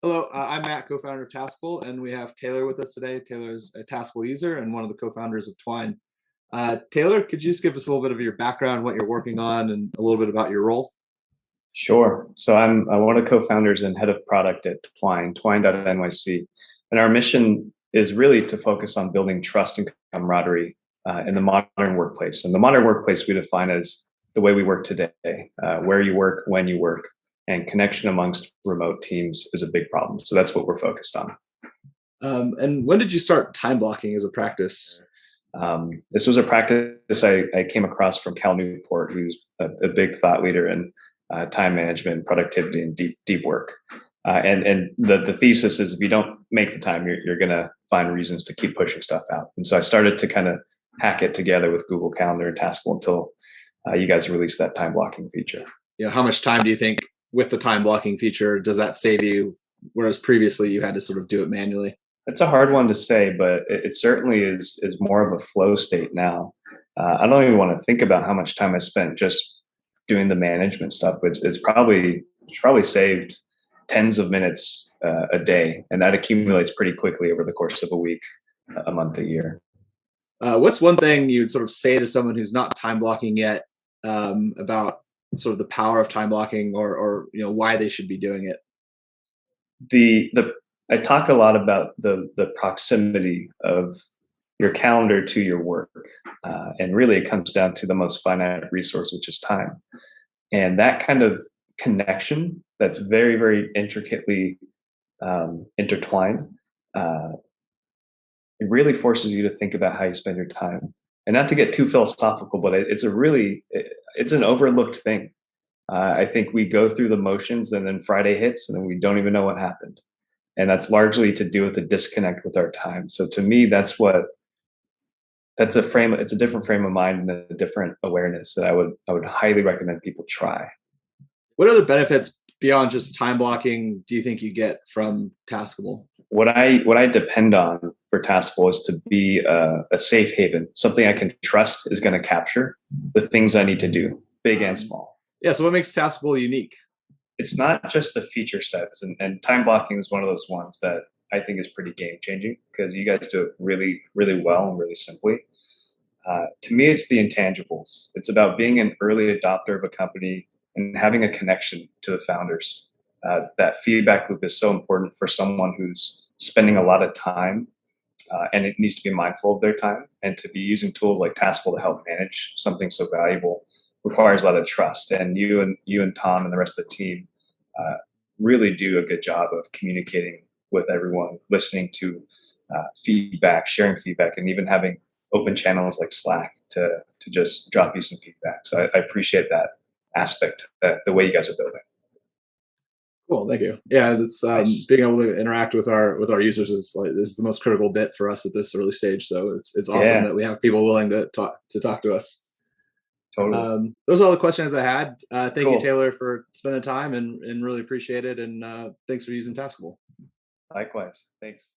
Hello, I'm Matt, co-founder of Taskable, and we have Taylor with us today. Taylor is a Taskable user and one of the co-founders of Twine. Taylor, could you just give us a little bit of your background, what you're working on, and a little bit about your role? Sure. So I'm one of the co-founders and head of product at Twine, twine.nyc. And our mission is really to focus on building trust and camaraderie in the modern workplace. And the modern workplace we define as the way we work today, where you work, when you work, and connection amongst remote teams is a big problem. So that's what we're focused on. And when did you start time blocking as a practice? This was a practice I came across from Cal Newport, who's a big thought leader in time management, productivity, and deep work. And the thesis is if you don't make the time, you're going to find reasons to keep pushing stuff out. And so I started to kind of hack it together with Google Calendar and Taskable until you guys released that time blocking feature. Yeah, how much time do you think with the time blocking feature does that save you, whereas previously you had to sort of do it manually? It's a hard one to say, but it certainly is more of a flow state now. I don't even want to think about how much time I spent just doing the management stuff, but it's probably saved tens of minutes a day, and that accumulates pretty quickly over the course of a week, a month, a year. What's one thing you'd sort of say to someone who's not time blocking yet about sort of the power of time blocking, or why they should be doing it? I talk a lot about the proximity of your calendar to your work, and really it comes down to the most finite resource, which is time. And that kind of connection that's very, very intricately intertwined, it really forces you to think about how you spend your time. And not to get too philosophical, but it's an overlooked thing. I think we go through the motions and then Friday hits and then we don't even know what happened. And that's largely to do with the disconnect with our time. So to me, it's a different frame of mind and a different awareness that I would highly recommend people try. What other benefits beyond just time blocking do you think you get from Taskable? What I depend on for Taskable is to be a safe haven, something I can trust is going to capture the things I need to do, big and small. Yeah. So what makes Taskable unique? It's not just the feature sets, and time blocking is one of those ones that I think is pretty game changing because you guys do it really, really well and really simply. To me, it's the intangibles. It's about being an early adopter of a company and having a connection to the founders. That feedback loop is so important for someone who's spending a lot of time, and it needs to be mindful of their time, and to be using tools like Taskable to help manage something so valuable requires a lot of trust. And you and Tom and the rest of the team really do a good job of communicating with everyone, listening to feedback, sharing feedback, and even having open channels like Slack to just drop you some feedback. So I appreciate that aspect, the way you guys are building. Cool, thank you. Yeah, it's Nice. being able to interact with our users is the most critical bit for us at this early stage. So it's awesome Yeah, that we have people willing to talk to us. totally. Those are all the questions I had. Thank you, Cool. Taylor, for spending time and really appreciate it. And thanks for using Taskable. Likewise. Thanks.